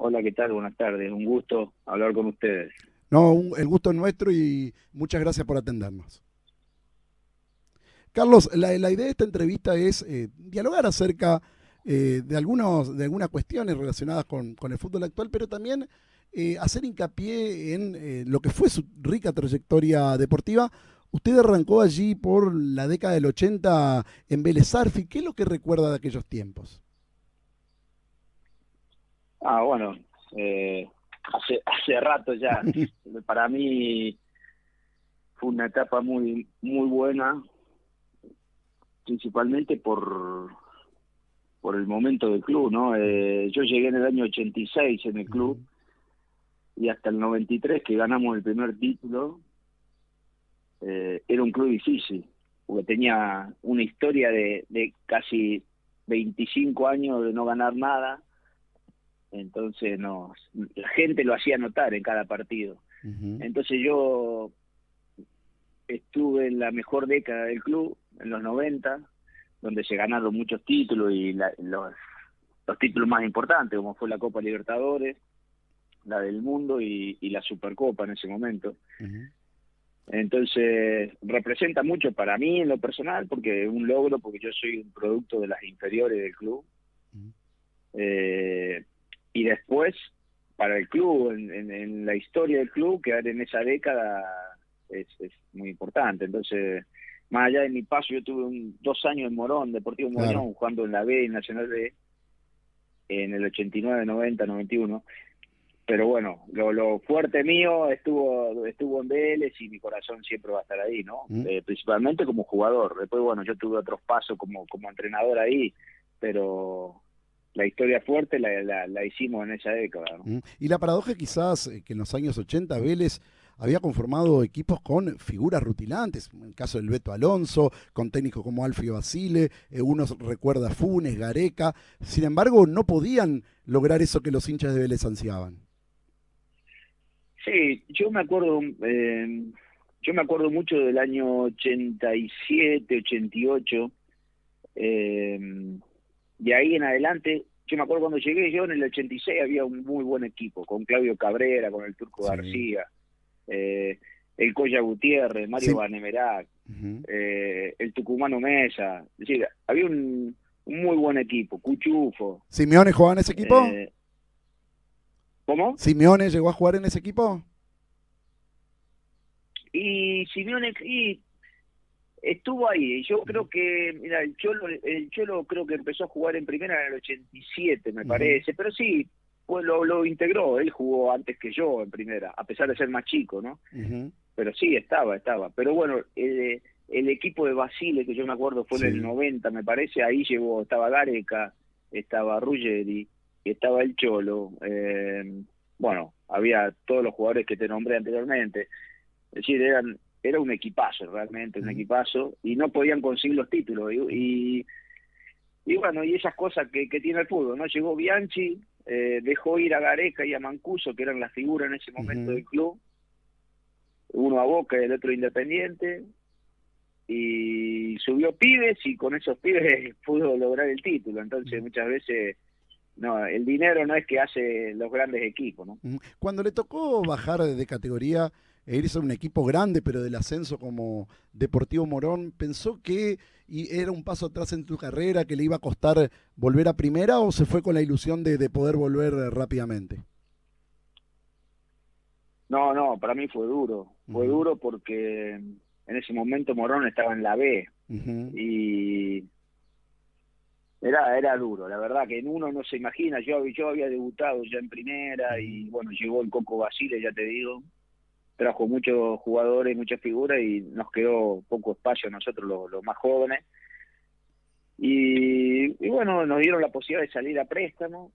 Hola, ¿qué tal? Buenas tardes. Un gusto hablar con ustedes. No, el gusto es nuestro y muchas gracias por atendernos. Carlos, la idea de esta entrevista es dialogar acerca de algunas cuestiones relacionadas con el fútbol actual, pero también hacer hincapié en lo que fue su rica trayectoria deportiva. Usted arrancó allí por la década del 80 en Vélez Sarsfield. ¿Qué es lo que recuerda de aquellos tiempos? Bueno, hace rato ya. Para mí fue una etapa muy buena, principalmente por el momento del club, ¿no? Yo llegué en el año 86 en el club y hasta el 93 que ganamos el primer título, era un club difícil, porque tenía una historia de casi 25 años de no ganar nada. Entonces la gente lo hacía notar en cada partido. Ujú. Entonces yo estuve en la mejor década del club, en los 90, donde se ganaron muchos títulos y los títulos más importantes, como fue la Copa Libertadores, la del Mundo y la Supercopa en ese momento. Ujú. Entonces representa mucho para mí en lo personal, porque es un logro, porque yo soy un producto de las inferiores del club. Ujú. Eh, y después, para el club, en la historia del club, quedar en esa década es muy importante. Entonces, más allá de mi paso, yo tuve 2 años en Morón, Deportivo Claro. Mogollón, jugando en la B, en Nacional B, en el 89, 90, 91. Pero bueno, lo fuerte mío estuvo en Vélez y mi corazón siempre va a estar ahí, ¿no? Ujú. Principalmente como jugador. Después, bueno, yo tuve otros pasos como entrenador ahí, pero la historia fuerte la hicimos en esa década, ¿no? Y la paradoja quizás que en los años 80 Vélez había conformado equipos con figuras rutilantes, en el caso del Beto Alonso, con técnicos como Alfio Basile, uno recuerda Funes, Gareca, sin embargo no podían lograr eso que los hinchas de Vélez ansiaban. Sí, yo me acuerdo mucho del año 87, 88, eh, de ahí en adelante. Yo me acuerdo cuando llegué yo en el 86 había un muy buen equipo, con Claudio Cabrera, con el Turco Sí. García, eh, el Coya Gutiérrez, Mario Sí. Vanemerac, Ujú. el Tucumano Mesa. Es decir, había un muy buen equipo, Cuchufo. ¿Simeone jugaba en ese equipo? Eh, ¿Cómo? ¿Simeone llegó a jugar en ese equipo? Y Simeone, y estuvo ahí. Yo Ujú. creo que, mira, el Cholo creo que empezó a jugar en primera en el 87, me Ujú. parece, pero sí, pues lo integró. Él jugó antes que yo en primera, a pesar de ser más chico, ¿no? Ujú. Pero sí, estaba. Pero bueno, el equipo de Basile, que yo me acuerdo fue en el Sí. 90, me parece, ahí estaba Gareca, estaba Ruggeri, estaba el Cholo, bueno, había todos los jugadores que te nombré anteriormente. Es decir, era un equipazo, realmente, un Ujú. equipazo, y no podían conseguir los títulos. Y bueno, y esas cosas que tiene el fútbol, ¿no? Llegó Bianchi, dejó ir a Gareca y a Mancuso, que eran las figuras en ese momento Ujú. del club, uno a Boca y el otro a Independiente, y subió pibes y con esos pibes pudo lograr el título. Entonces, Ujú. muchas veces, no, el dinero no es que hace los grandes equipos, ¿no? Ujú. Cuando le tocó bajar de categoría e irse a un equipo grande, pero del ascenso como Deportivo Morón, ¿pensó que era un paso atrás en tu carrera, que le iba a costar volver a primera o se fue con la ilusión de poder volver rápidamente? No, para mí fue Ujú. duro porque en ese momento Morón estaba en la B Ujú. y era duro, la verdad que en uno no se imagina. Yo había debutado ya en primera Ujú. y bueno, llegó el Coco Basile, ya te digo, trajo muchos jugadores, muchas figuras y nos quedó poco espacio a nosotros los más jóvenes. Y bueno, nos dieron la posibilidad de salir a préstamo.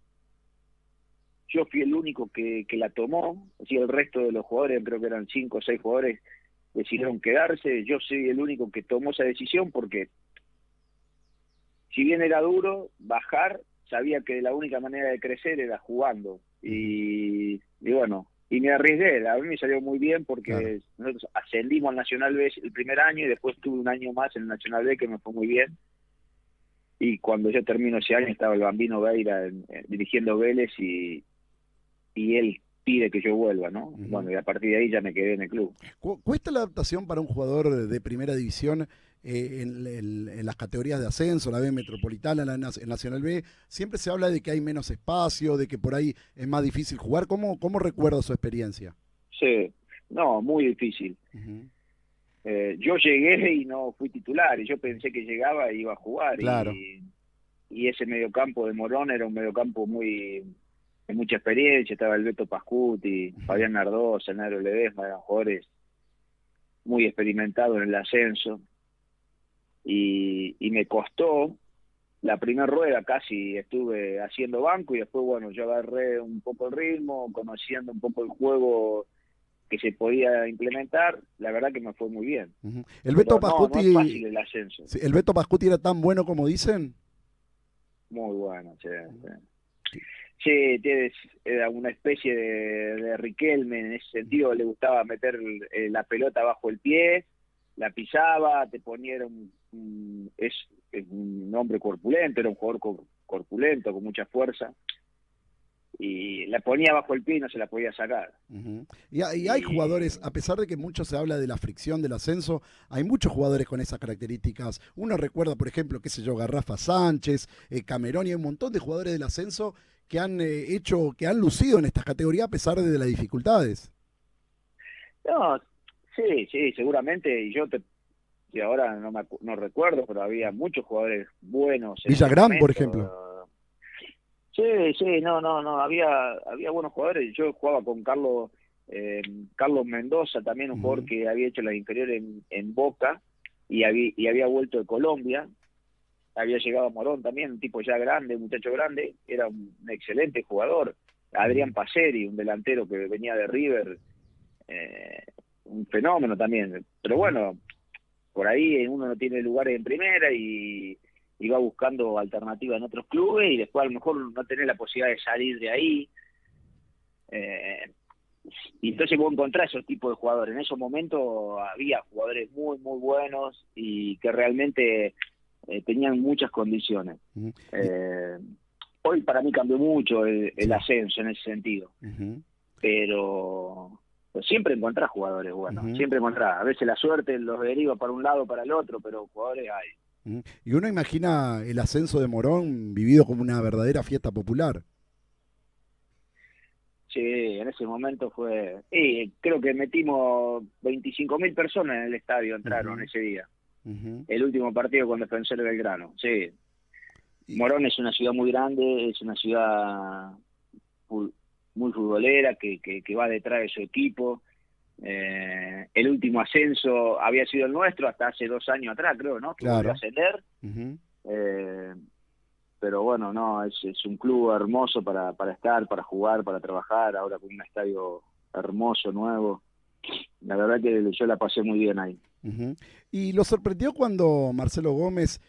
Yo fui el único que la tomó, así el resto de los jugadores, creo que eran 5 o 6 jugadores, decidieron quedarse. Yo soy el único que tomó esa decisión porque, si bien era duro bajar, sabía que la única manera de crecer era jugando. Ujú. Y bueno, y me arriesgué. A mí me salió muy bien Claro. porque nosotros ascendimos al Nacional B el primer año y después tuve un año más en el Nacional B que me fue muy bien. Y cuando yo termino ese año estaba el Bambino Veira dirigiendo Vélez y él pide que yo vuelva, ¿no? Bueno, y a partir de ahí ya me quedé en el club. ¿Cuesta la adaptación para un jugador de primera división en las categorías de ascenso, la B Metropolitana, el Nacional B? Siempre se habla de que hay menos espacio, de que por ahí es más difícil jugar. ¿Cómo recuerda su experiencia? Sí, no, muy difícil. Yo llegué y no fui titular, y yo pensé que llegaba e iba a jugar, Claro. y ese mediocampo de Morón era un mediocampo de mucha experiencia. Estaba el Beto Pascuti, Fabián Nardoza, Nairo Ledesma, eran jugadores muy experimentados en el ascenso, y me costó. La primera rueda casi estuve haciendo banco, y después, bueno, yo agarré un poco el ritmo, conociendo un poco el juego que se podía implementar. La verdad que me fue muy bien. El Beto Pero no es Pascuti, fácil el ascenso. sí, el Beto Pascuti era tan bueno como dicen. Muy bueno, sí. Sí, era una especie de Riquelme en ese sentido. Le gustaba meter la pelota bajo el pie, la pisaba, te ponía, es un hombre corpulento, era un jugador corpulento, con mucha fuerza, y la ponía bajo el pie y no se la podía sacar. Y hay jugadores, a pesar de que mucho se habla de la fricción del ascenso, hay muchos jugadores con esas características. Uno recuerda, por ejemplo, qué sé yo, Garrafa Sánchez, Camerón, y hay un montón de jugadores del ascenso que han que han lucido en estas categorías a pesar de las dificultades. No, sí, seguramente, y ahora no recuerdo, pero había muchos jugadores buenos en ese Villagrán, por ejemplo. momento. Sí, no, había buenos jugadores. Yo jugaba con Carlos Mendoza, también un jugador que había hecho la inferior en Boca, y había vuelto de Colombia. Había llegado a Morón también, un tipo ya grande, un muchacho grande, era un excelente jugador. Adrián Paceri, un delantero que venía de River, un fenómeno también. Pero bueno, por ahí uno no tiene lugares en primera, y va buscando alternativas en otros clubes, y después a lo mejor no tenés la posibilidad de salir de ahí. Y entonces vos encontrás esos tipos de jugadores. En esos momentos había jugadores muy, muy buenos, y que realmente tenían muchas condiciones. Hoy para mí cambió mucho el ascenso en ese sentido. Pero siempre encontrás jugadores buenos, siempre encontrás. A veces la suerte los deriva para un lado o para el otro, pero jugadores hay. Y uno imagina el ascenso de Morón vivido como una verdadera fiesta popular. Sí, en ese momento fue... creo que metimos 25.000 personas en el estadio, entraron ese día. El último partido con Defensor de Belgrano, sí. Morón es una ciudad muy grande, es una ciudad muy futbolera, que va detrás de su equipo. El último ascenso había sido el nuestro hasta hace 2 años atrás, creo, ¿no? Que volvió a ascender. Pero bueno, no, es un club hermoso para estar, para jugar, para trabajar, ahora con un estadio hermoso, nuevo. La verdad que yo la pasé muy bien ahí. ¿Y lo sorprendió cuando Marcelo Gómez,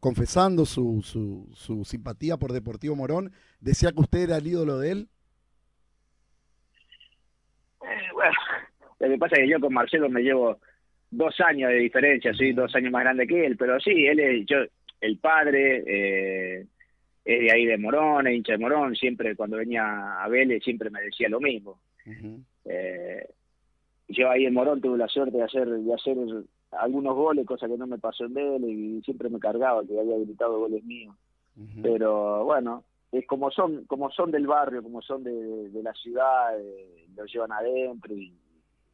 confesando su simpatía por Deportivo Morón, decía que usted era el ídolo de él? Bueno, lo que pasa es que yo con Marcelo me llevo 2 años de diferencia, soy 2 años más grande que él, pero sí, el padre, es de ahí de Morón, es hincha de Morón. Siempre cuando venía a Vélez siempre me decía lo mismo. Yo ahí en Morón tuve la suerte de hacer algunos goles, cosa que no me pasó en Vélez, y siempre me cargaba que había gritado goles míos. Pero bueno, es como son del barrio, como son de la ciudad, lo llevan adentro, y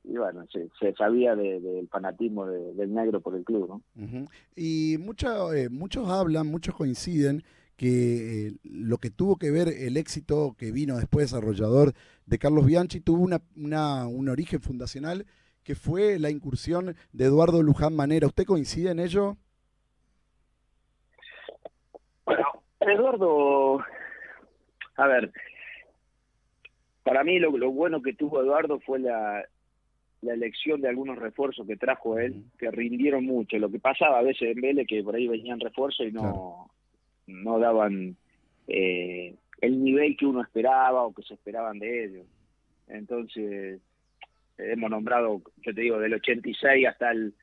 bueno, se sabía del fanatismo del negro por el club, ¿no? Y muchos hablan, muchos coinciden que lo que tuvo que ver el éxito que vino después desarrollador de Carlos Bianchi tuvo un origen fundacional, que fue la incursión de Eduardo Luján Manera. ¿Usted coincide en ello? Bueno, Eduardo, a ver, para mí lo bueno que tuvo Eduardo fue la elección de algunos refuerzos que trajo él, que rindieron mucho. Lo que pasaba a veces en Vélez, que por ahí venían refuerzos y no daban el nivel que uno esperaba o que se esperaban de ellos. Entonces, hemos nombrado, yo te digo, del 86 hasta el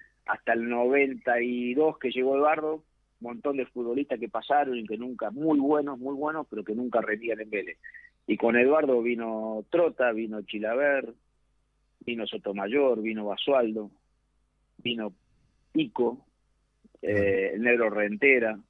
92 que llegó Eduardo, un montón de futbolistas que pasaron y que nunca, muy buenos, pero que nunca rendían en Vélez. Y con Eduardo vino Trota, vino Chilaver, vino Sotomayor, vino Basualdo, vino Pico, el Negro Rentera.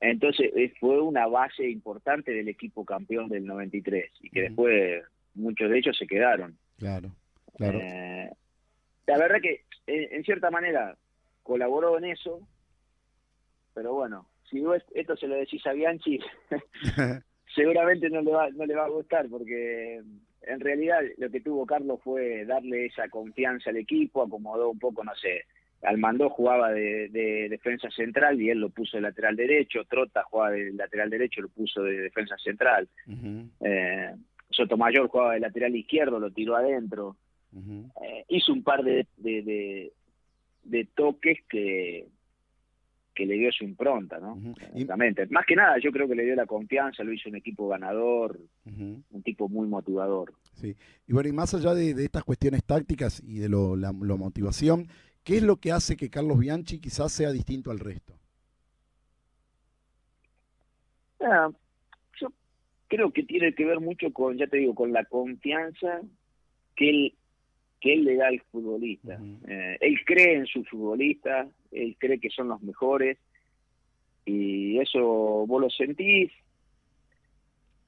Entonces fue una base importante del equipo campeón del 93 y que después muchos de ellos se quedaron. Claro. La verdad que en cierta manera colaboró en eso, pero bueno, si vos esto se lo decís a Bianchi, seguramente no le va a gustar, porque en realidad lo que tuvo Carlos fue darle esa confianza al equipo, acomodó un poco, no sé, Almandó jugaba de defensa central y él lo puso de lateral derecho, Trota jugaba de lateral derecho, lo puso de defensa central, Sotomayor jugaba de lateral izquierdo, lo tiró adentro, hizo un par de toques que le dio su impronta, ¿no? Exactamente. Más que nada, yo creo que le dio la confianza, lo hizo un equipo ganador, un tipo muy motivador. Sí. Y bueno, y más allá de estas cuestiones tácticas y de la motivación, ¿qué es lo que hace que Carlos Bianchi quizás sea distinto al resto? Yo creo que tiene que ver mucho con, ya te digo, con la confianza que él le da al futbolista. Él cree en sus futbolistas, él cree que son los mejores, y eso vos lo sentís.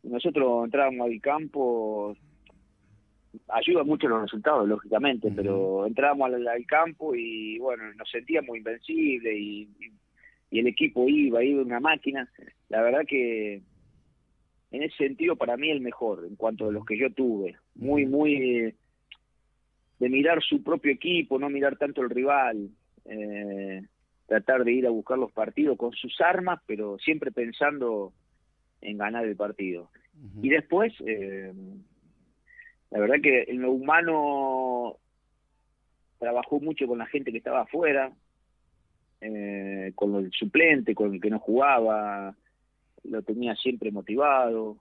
Nosotros entrábamos al campo, ayuda mucho los resultados, lógicamente, pero entrábamos al campo y bueno, nos sentíamos invencibles y el equipo iba una máquina. La verdad que en ese sentido para mí el mejor, en cuanto a los que yo tuve. Muy de mirar su propio equipo, no mirar tanto el rival, tratar de ir a buscar los partidos con sus armas, pero siempre pensando en ganar el partido. Y después, la verdad que en lo humano trabajó mucho con la gente que estaba afuera, con el suplente, con el que no jugaba, lo tenía siempre motivado.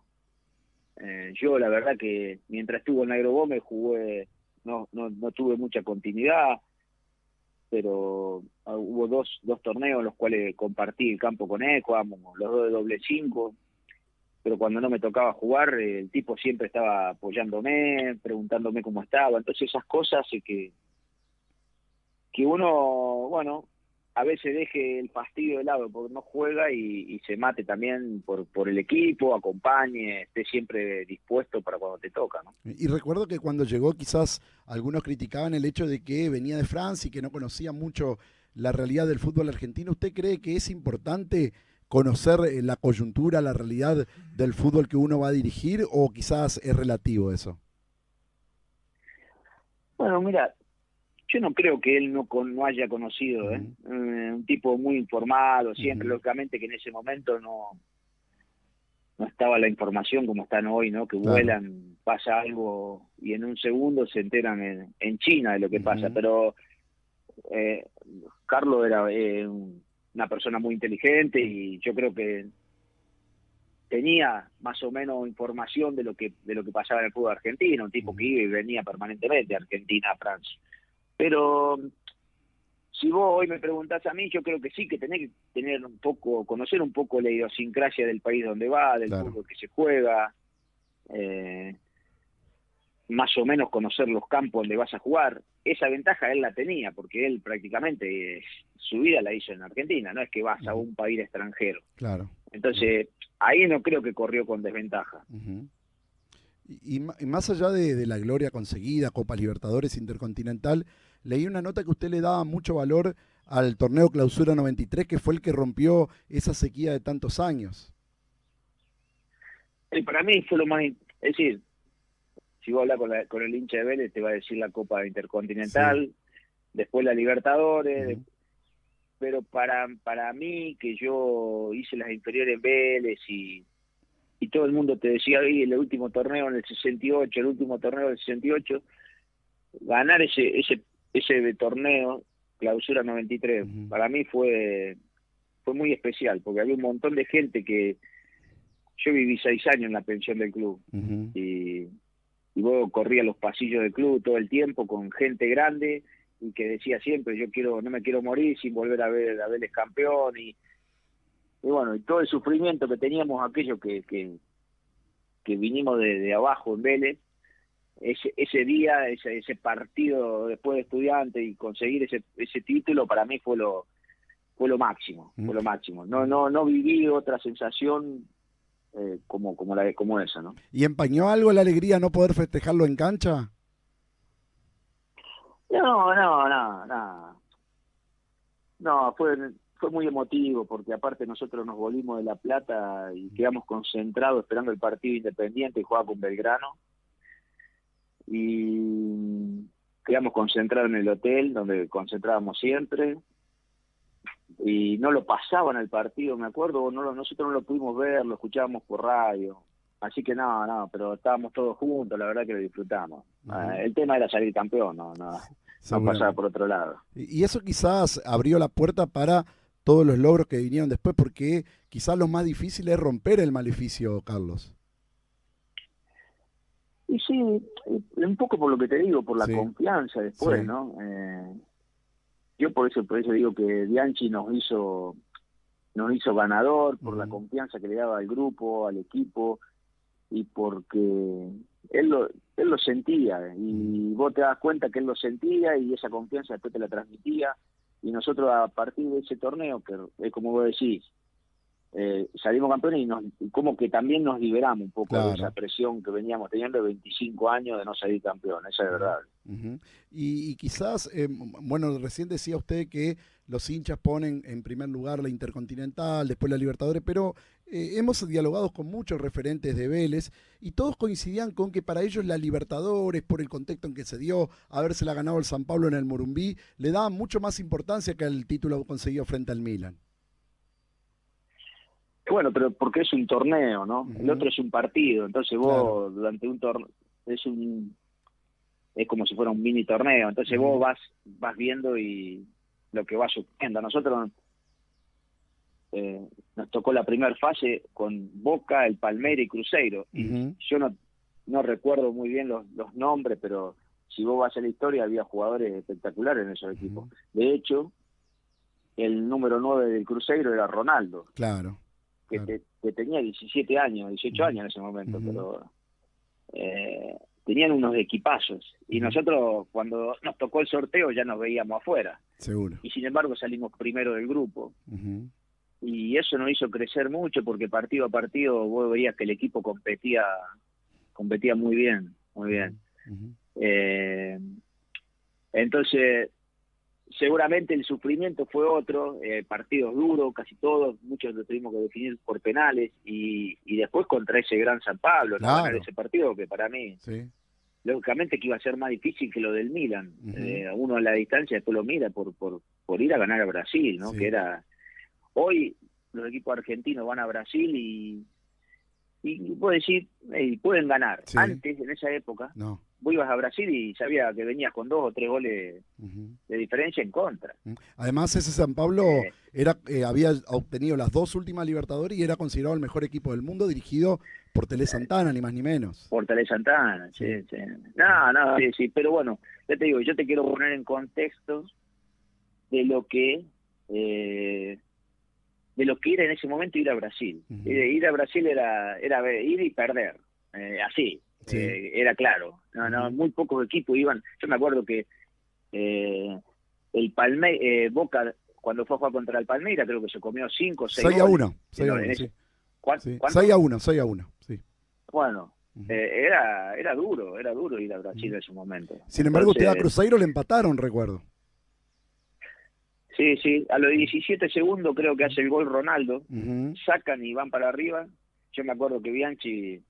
Yo la verdad que mientras estuvo en Negro Gómez jugué, no tuve mucha continuidad, pero hubo dos torneos en los cuales compartí el campo con él, jugábamos los dos de doble 5, pero cuando no me tocaba jugar, el tipo siempre estaba apoyándome, preguntándome cómo estaba. Entonces esas cosas hace que uno, bueno, a veces deje el fastidio de lado porque no juega y se mate también por el equipo, acompañe, esté siempre dispuesto para cuando te toca, ¿no? Y recuerdo que cuando llegó quizás algunos criticaban el hecho de que venía de Francia y que no conocía mucho la realidad del fútbol argentino. ¿Usted cree que es importante conocer la coyuntura, la realidad del fútbol que uno va a dirigir, o quizás es relativo eso? Bueno, mira, yo no creo que él no haya conocido, un tipo muy informado, siempre, lógicamente que en ese momento no estaba la información como están hoy, ¿no? Que vuelan, pasa algo y en un segundo se enteran en China de lo que pasa, pero Carlos era una persona muy inteligente y yo creo que tenía más o menos información de lo que pasaba en el fútbol argentino, un tipo que iba y venía permanentemente a Argentina, a Francia. Pero si vos hoy me preguntás a mí, yo creo que sí, que tenés que tener conocer un poco la idiosincrasia del país donde va, del fútbol que se juega, más o menos conocer los campos donde vas a jugar. Esa ventaja él la tenía, porque él prácticamente su vida la hizo en Argentina, no es que vas a un país extranjero. Claro. Entonces, ahí no creo que corrió con desventaja. Y más allá de la gloria conseguida, Copa Libertadores, Intercontinental, leí una nota que usted le daba mucho valor al torneo Clausura 93, que fue el que rompió esa sequía de tantos años. Y para mí fue lo más... Es decir, si vos hablas con el hincha de Vélez, te va a decir la Copa Intercontinental, después la Libertadores, pero para mí, que yo hice las inferiores en Vélez y todo el mundo te decía, ahí el último torneo en el 68, el último torneo del 68, ganar ese torneo, Clausura 93, para mí fue muy especial, porque había un montón de gente que... Yo viví 6 años en la pensión del club, y luego corría los pasillos del club todo el tiempo con gente grande, y que decía siempre, no me quiero morir sin volver a Vélez campeón, y bueno, y todo el sufrimiento que teníamos aquello que que vinimos de abajo en Vélez, ese día, ese partido después de Estudiantes y conseguir ese título, para mí fue lo máximo, fue lo máximo. No viví otra sensación como esa, ¿no? ¿Y empañó algo la alegría no poder festejarlo en cancha? No, fue muy emotivo, porque aparte nosotros nos volvimos de La Plata y quedamos concentrados esperando el partido Independiente y jugaba con Belgrano. Y quedamos concentrados en el hotel, donde concentrábamos siempre. Y no lo pasaban el partido, me acuerdo, nosotros no lo pudimos ver, lo escuchábamos por radio. Así que no, pero estábamos todos juntos, la verdad que lo disfrutamos. El tema era salir campeón, no pasaba por otro lado. Y eso quizás abrió la puerta para todos los logros que vinieron después, porque quizás lo más difícil es romper el maleficio, Carlos. Y sí, un poco por lo que te digo, por la confianza después, sí. ¿No? Yo por eso digo que Bianchi nos hizo ganador, por la confianza que le daba al grupo, al equipo, y porque él lo sentía, y vos te das cuenta que él lo sentía, y esa confianza después te la transmitía, y nosotros a partir de ese torneo, que es como vos decís, salimos campeones y como que también nos liberamos un poco de esa presión que veníamos teniendo de 25 años de no salir campeón, esa es verdad. Y quizás, bueno, recién decía usted que los hinchas ponen en primer lugar la Intercontinental, después la Libertadores, pero hemos dialogado con muchos referentes de Vélez y todos coincidían con que para ellos la Libertadores, por el contexto en que se dio, habérsela ganado el San Pablo en el Morumbí, le daba mucho más importancia que el título conseguido frente al Milan. Bueno, pero porque es un torneo, ¿no? El otro es un partido, entonces vos durante un torneo es como si fuera un mini torneo, entonces vos vas viendo y lo que va sucediendo. A nosotros nos tocó la primera fase con Boca, el Palmeiras y Cruzeiro. Y yo no recuerdo muy bien los nombres, pero si vos vas a la historia había jugadores espectaculares en esos equipos. De hecho, el número 9 del Cruzeiro era Ronaldo. Claro. Que tenía 17 años, 18 años en ese momento, pero tenían unos equipazos. Y nosotros, cuando nos tocó el sorteo, ya nos veíamos afuera. Seguro. Y sin embargo salimos primero del grupo. Y eso nos hizo crecer mucho, porque partido a partido vos veías que el equipo competía muy bien, muy bien. Entonces, seguramente el sufrimiento fue otro, partidos duros, casi todos, muchos lo tuvimos que definir por penales, y después contra ese gran San Pablo, ¿no? Ganar ese partido que para mí, lógicamente que iba a ser más difícil que lo del Milan. Uno a la distancia después lo mira por ir a ganar a Brasil, ¿no? Que era, hoy los equipos argentinos van a Brasil y puedo decir, pueden ganar. Antes, en esa época, vos ibas a Brasil y sabía que venías con 2 o 3 goles de diferencia en contra. Además, ese San Pablo había obtenido las 2 últimas Libertadores y era considerado el mejor equipo del mundo, dirigido por Tele Santana, ni más ni menos. Por Tele Santana, sí. Sí, pero bueno, ya te digo, yo te quiero poner en contexto de lo que era en ese momento ir a Brasil. Ir a Brasil era ir y perder, así. Era claro, muy pocos equipos iban. Yo me acuerdo que el Boca, cuando fue a jugar contra el Palmeiras, creo que se comió 5 o 6 6-1, 6-1, sí. Bueno, era duro ir a Brasil en ese momento. Sin embargo, usted a Cruzeiro le empataron, recuerdo. Sí, a los 17 segundos creo que hace el gol Ronaldo, sacan y van para arriba. Yo me acuerdo que Bianchi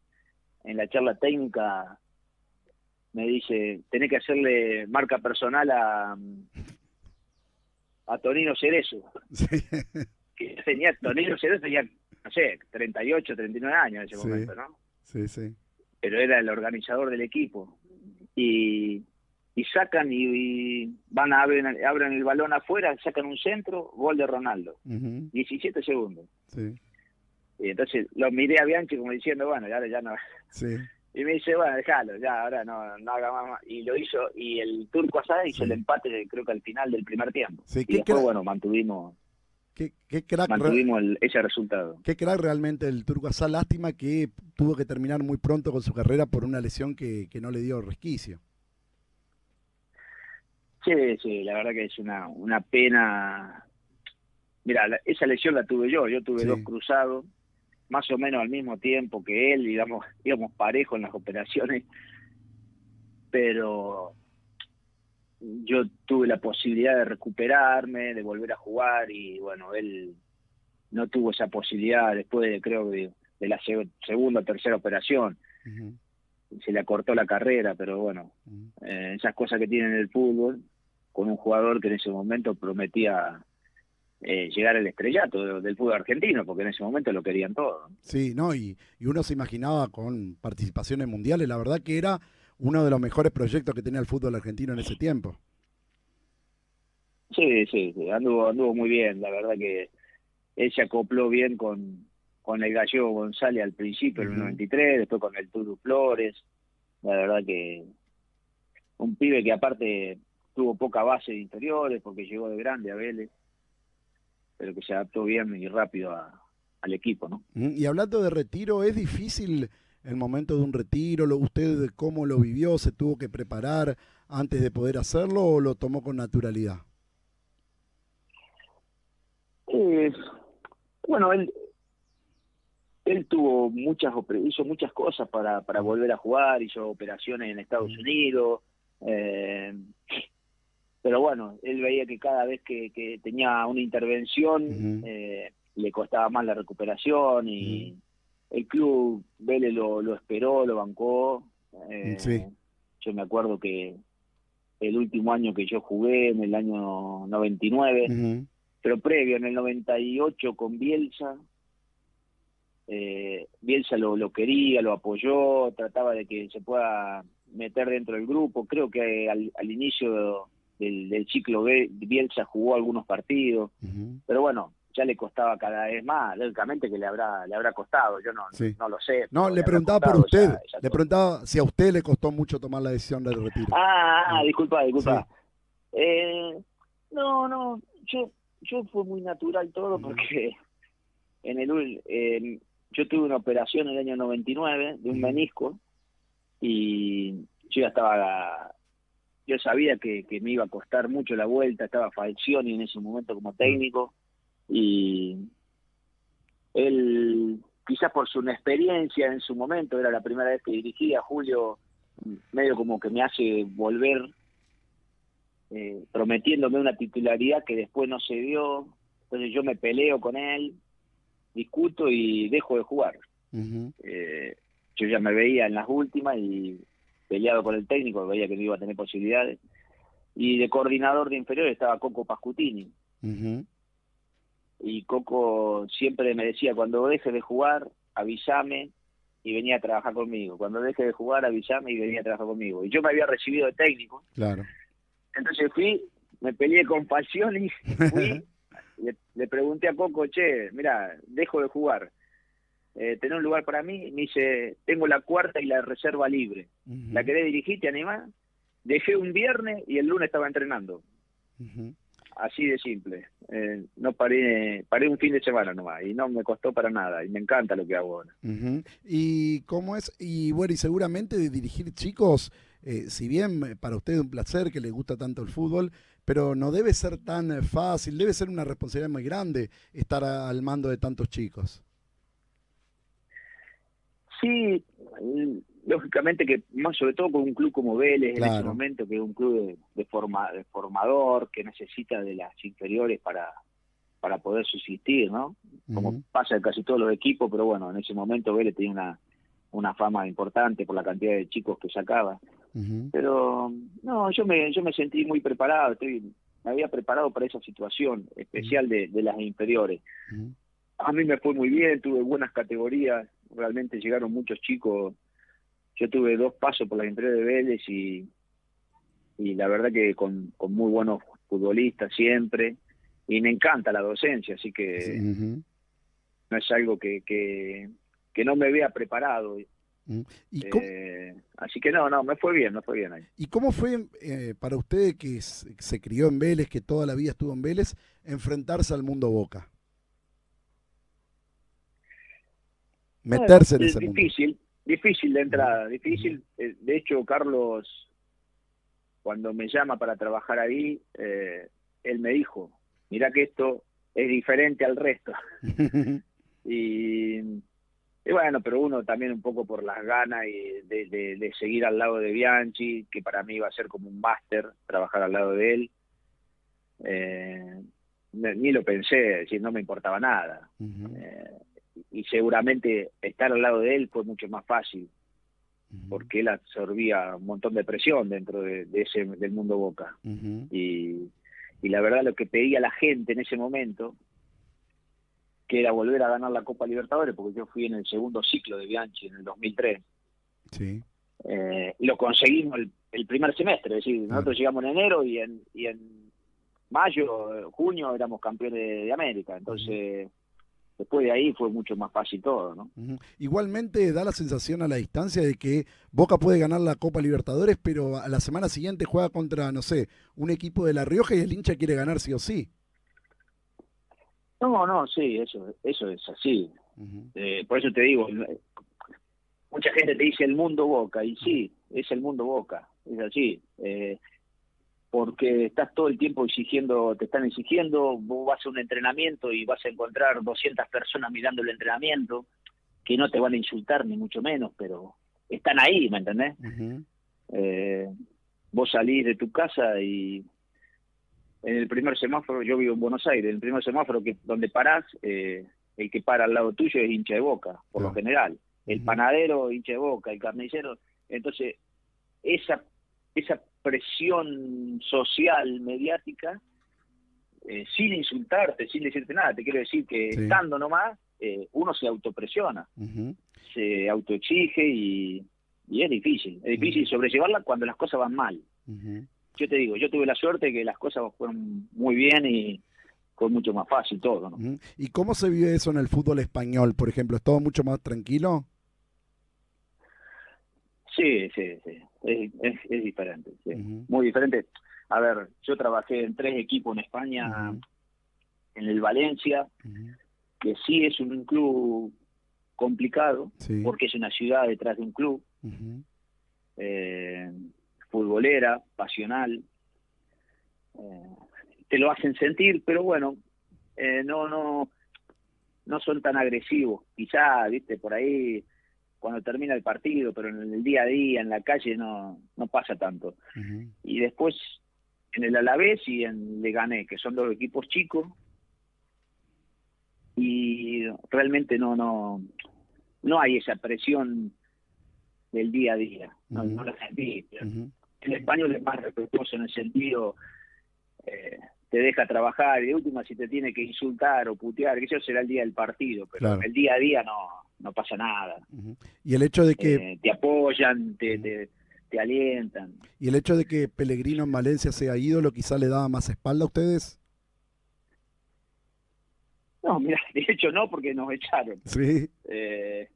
en la charla técnica me dice, tenés que hacerle marca personal a Tonino Cerezo. Que Tonino Cerezo tenía, no sé, 38, 39 años en ese momento, ¿no? Sí. Pero era el organizador del equipo. Y sacan y van abren el balón afuera, sacan un centro, gol de Ronaldo. 17 segundos. Sí. Y entonces lo miré a Bianchi como diciendo, bueno, ya no. Sí. Y me dice, bueno, déjalo, ya, ahora no haga más. Y lo hizo, y el Turco Asad hizo el empate, creo que al final del primer tiempo. Sí, y después, bueno, mantuvimos. Qué crack, mantuvimos ese resultado. qué crack realmente el Turco Asal. Lástima que tuvo que terminar muy pronto con su carrera por una lesión que no le dio resquicio. Sí, sí, la verdad que es una pena. Mira, esa lesión la tuve yo tuve dos Sí. cruzados, más o menos al mismo tiempo que él, digamos, íbamos parejos en las operaciones, pero yo tuve la posibilidad de recuperarme, de volver a jugar y bueno, él no tuvo esa posibilidad después de, creo, de la segunda o tercera operación. Ujú, Se le acortó la carrera, pero bueno, ujú. esas cosas que tiene el fútbol, con un jugador que en ese momento prometía llegar al estrellato del fútbol argentino, porque en ese momento lo querían todo. Sí, no, y uno se imaginaba con participaciones mundiales, la verdad que era uno de los mejores proyectos que tenía el fútbol argentino en ese tiempo. Sí, sí, sí, anduvo muy bien, la verdad que él se acopló bien con el Gallego González al principio, en el Ujú. 93, después con el Turu Flores, la verdad que un pibe que aparte tuvo poca base de interiores porque llegó de grande a Vélez, pero que se adaptó bien y rápido al equipo, ¿no? Y hablando de retiro, ¿es difícil el momento de un retiro? ¿Usted cómo lo vivió? ¿Se tuvo que preparar antes de poder hacerlo o lo tomó con naturalidad? Eh, bueno, él tuvo hizo muchas cosas para Mm, volver a jugar, hizo operaciones en Estados mm, Unidos, eh, pero bueno, él veía que cada vez que tenía una intervención ujú, le costaba más la recuperación mm, y el club Vélez lo esperó, lo bancó. sí. Yo me acuerdo que el último año que yo jugué, en el año 99, Ujú, pero previo, en el 98 con Bielsa, Bielsa lo quería, lo apoyó, trataba de que se pueda meter dentro del grupo. Creo que al inicio del ciclo Bielsa jugó algunos partidos, ujú, pero bueno, ya le costaba cada vez más, lógicamente que le habrá costado, yo sí. no lo sé, No, pero le le habrá preguntaba por costado usted. esa Le cosa. preguntaba si a usted le costó mucho tomar la decisión del retiro. Ah, Disculpa, sí. disculpa. Eh, no, yo fue muy natural todo Ujú, porque en yo tuve una operación en el año 99 de un ujú, menisco y yo sabía que me iba a costar mucho la vuelta, estaba Falcioni en ese momento como ah, técnico y él, quizás por su inexperiencia en su momento, era la primera vez que dirigía, Julio medio como que me hace volver prometiéndome una titularidad que después no se dio, entonces yo me peleo con él, discuto y dejo de jugar. ujú, Eh, yo ya me veía en las últimas y peleado con el técnico, veía que no iba a tener posibilidades. Y de coordinador de inferior estaba Coco Pascutini. ujú, Y Coco siempre me decía, cuando deje de jugar, avísame y venía a trabajar conmigo. Cuando deje de jugar, avísame y venía a trabajar conmigo. Y yo me había recibido de técnico. claro. Entonces me peleé con Falcioni, fui, le pregunté a Coco, che, mira, dejo de jugar. ¿Tenés un lugar para mí? Me dice, tengo la cuarta y la reserva libre. ¿La Ujú, querés dirigir? ¿Te animás? Dejé un viernes y el lunes estaba entrenando. ujú. Así de simple. No paré un fin de semana nomás y no me costó para nada y me encanta lo que hago ahora. Ujú. ¿Y cómo es? Y bueno, y seguramente de dirigir chicos, si bien para usted es un placer que le gusta tanto el fútbol, pero no debe ser tan fácil, debe ser una responsabilidad muy grande estar al mando de tantos chicos. Sí, lógicamente que más sobre todo con un club como Vélez en ese Claro. momento, que es un club de formador, que necesita de las inferiores para poder subsistir, ¿no? Como Ujú, pasa en casi todos los equipos, pero bueno, en ese momento Vélez tenía una fama importante por la cantidad de chicos que sacaba. ujú, Pero no, yo me sentí muy preparado, me había preparado para esa situación ujú, especial de las inferiores. ujú, A mí me fue muy bien, tuve buenas categorías, realmente llegaron muchos chicos. Yo tuve dos pasos por las inferiores de Vélez y la verdad que con muy buenos futbolistas siempre. Y me encanta la docencia, así sí, que ujú, no es algo que no me vea preparado. Mm. ¿Y cómo, Así que no, me fue bien ahí. y cómo fue para usted que se crió en Vélez, que toda la vida estuvo en Vélez, enfrentarse al mundo Boca? Bueno, Meterse en es ese mundo. difícil de Ujú, entrada, ujú, difícil. De hecho, Carlos, cuando me llama para trabajar ahí, él me dijo, mirá que esto es diferente al resto. Y, y bueno, pero uno también un poco por las ganas y de seguir al lado de Bianchi, que para mí iba a ser como un máster trabajar al lado de él. Ni lo pensé, es decir, no me importaba nada. ujú, Eh, y seguramente estar al lado de él fue mucho más fácil, ujú, porque él absorbía un montón de presión dentro del mundo Boca. ujú. Y, y la verdad lo que pedía la gente en ese momento, que era volver a ganar la Copa Libertadores, porque yo fui en el segundo ciclo de Bianchi en el 2003, Sí, lo conseguimos el primer semestre, es decir, claro. nosotros llegamos en enero y en mayo, junio éramos campeones de América, Ujú, entonces después de ahí fue mucho más fácil todo, ¿no? ujú. Igualmente da la sensación a la distancia de que Boca puede ganar la Copa Libertadores, pero a la semana siguiente juega contra, no sé, un equipo de La Rioja y el hincha quiere ganar sí o sí. No, sí, eso es así. Ujú, Por eso te digo, mucha gente te dice el mundo Boca, y ujú, sí, es el mundo Boca, es así. Porque estás todo el tiempo exigiendo, te están exigiendo, vos vas a un entrenamiento y vas a encontrar 200 personas mirando el entrenamiento, que no te van a insultar ni mucho menos, pero están ahí, ¿me entendés? ujú, Eh, Vos salís de tu casa y en el primer semáforo, yo vivo en Buenos Aires, en el primer semáforo que donde parás, el que para al lado tuyo es hincha de Boca, por lo claro. general. El Ujú, panadero, hincha de Boca, el carnicero. Entonces, esa, esa presión social, mediática, sin insultarte, sin decirte nada, te quiero decir que sí. estando nomás, uno se autopresiona, Ujú, se autoexige y es ujú, difícil sobrellevarla cuando las cosas van mal. ujú, Yo te digo, yo tuve la suerte de que las cosas fueron muy bien y fue mucho más fácil todo, ¿no? ujú. ¿Y cómo se vive eso en el fútbol español, por ejemplo? ¿Es todo mucho más tranquilo? Sí, es diferente, sí, Ujú, muy diferente. A ver, yo trabajé en 3 equipos en España, ujú, en el Valencia, ujú. que sí es un club complicado, Sí. porque es una ciudad detrás de un club, Ujú, eh, futbolera, pasional, eh, te lo hacen sentir, pero bueno, no son tan agresivos. Quizá, viste, por ahí cuando termina el partido, pero en el día a día, en la calle, no pasa tanto. ujú, Y después en el Alavés y en Leganés, que son 2 equipos chicos, y realmente no hay esa presión del día a día, no ujú, la sentí. ujú. El español es más respetuoso en el sentido, eh, te deja trabajar, y de última si te tiene que insultar o putear, que eso será el día del partido, pero en Claro. el día a día no pasa nada. Ujú. Y el hecho de que Te apoyan, ujú. te alientan. Y el hecho de que Pellegrino en Valencia sea ídolo quizá le daba más espalda a ustedes. No, mira, de hecho no, porque nos echaron. Sí. Eh,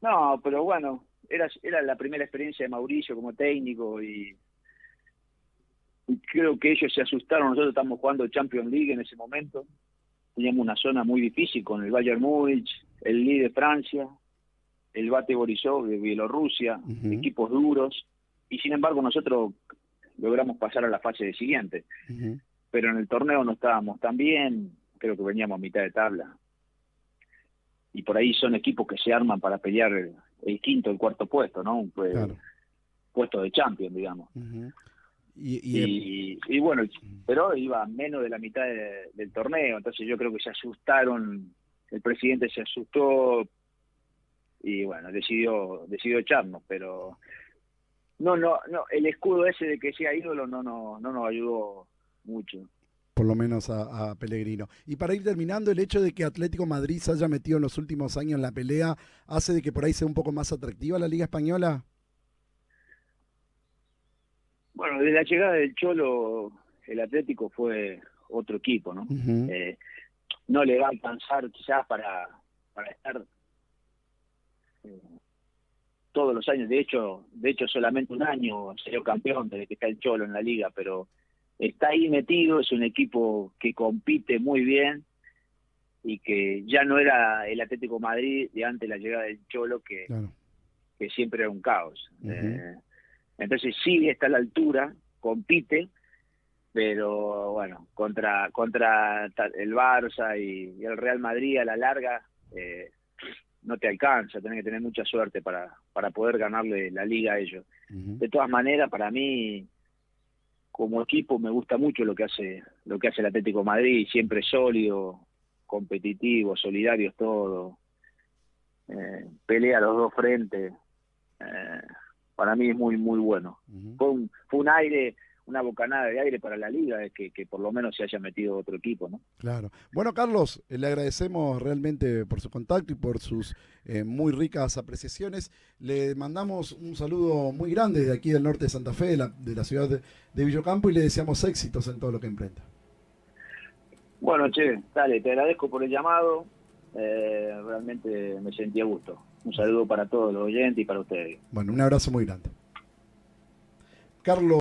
no, pero bueno, era la primera experiencia de Mauricio como técnico y creo que ellos se asustaron. Nosotros estamos jugando Champions League en ese momento. Teníamos una zona muy difícil con el Bayern Múnich, el Lille de Francia, el Bate Borisov de Bielorrusia, Ujú, equipos duros. Y sin embargo nosotros logramos pasar a la fase de siguiente. ujú. Pero en el torneo no estábamos tan bien, creo que veníamos a mitad de tabla. Y por ahí son equipos que se arman para pelear el quinto, el cuarto puesto, ¿no? Claro. Puesto de Champions, digamos. Ujú. Y Y bueno, pero iba a menos de la mitad del torneo, entonces yo creo que se asustaron, el presidente se asustó y bueno, decidió echarnos, pero no, el escudo ese de que sea ídolo no nos ayudó mucho. por lo menos a Pellegrino. Y para ir terminando, el hecho de que Atlético Madrid se haya metido en los últimos años en la pelea hace de que por ahí sea un poco más atractiva la Liga Española. Bueno, desde la llegada del Cholo, el Atlético fue otro equipo, ¿no? Ujú, Eh, no le va a alcanzar quizás para estar todos los años, de hecho solamente un año salió campeón desde que está el Cholo en la liga, pero está ahí metido, es un equipo que compite muy bien y que ya no era el Atlético Madrid de antes de la llegada del Cholo, Claro. que siempre era un caos. Ujú. Entonces sí está a la altura, compite, pero bueno, contra el Barça y el Real Madrid a la larga no te alcanza, tenés que tener mucha suerte para poder ganarle la liga a ellos. Ujú. De todas maneras, para mí, como equipo, me gusta mucho lo que hace el Atlético de Madrid, siempre sólido, competitivo, solidarios todo, pelea a los dos frentes. Eh, para mí es muy, muy bueno. Ujú. Fue un aire, una bocanada de aire para la liga, que por lo menos se haya metido otro equipo, ¿no? Claro. Bueno, Carlos, le agradecemos realmente por su contacto y por sus muy ricas apreciaciones. Le mandamos un saludo muy grande de aquí del norte de Santa Fe, de la ciudad de Villocampo, y le deseamos éxitos en todo lo que emprenda. Bueno, che, dale, te agradezco por el llamado. Realmente me sentí a gusto. Un saludo para todos los oyentes y para ustedes. Bueno, un abrazo muy grande. Carlos.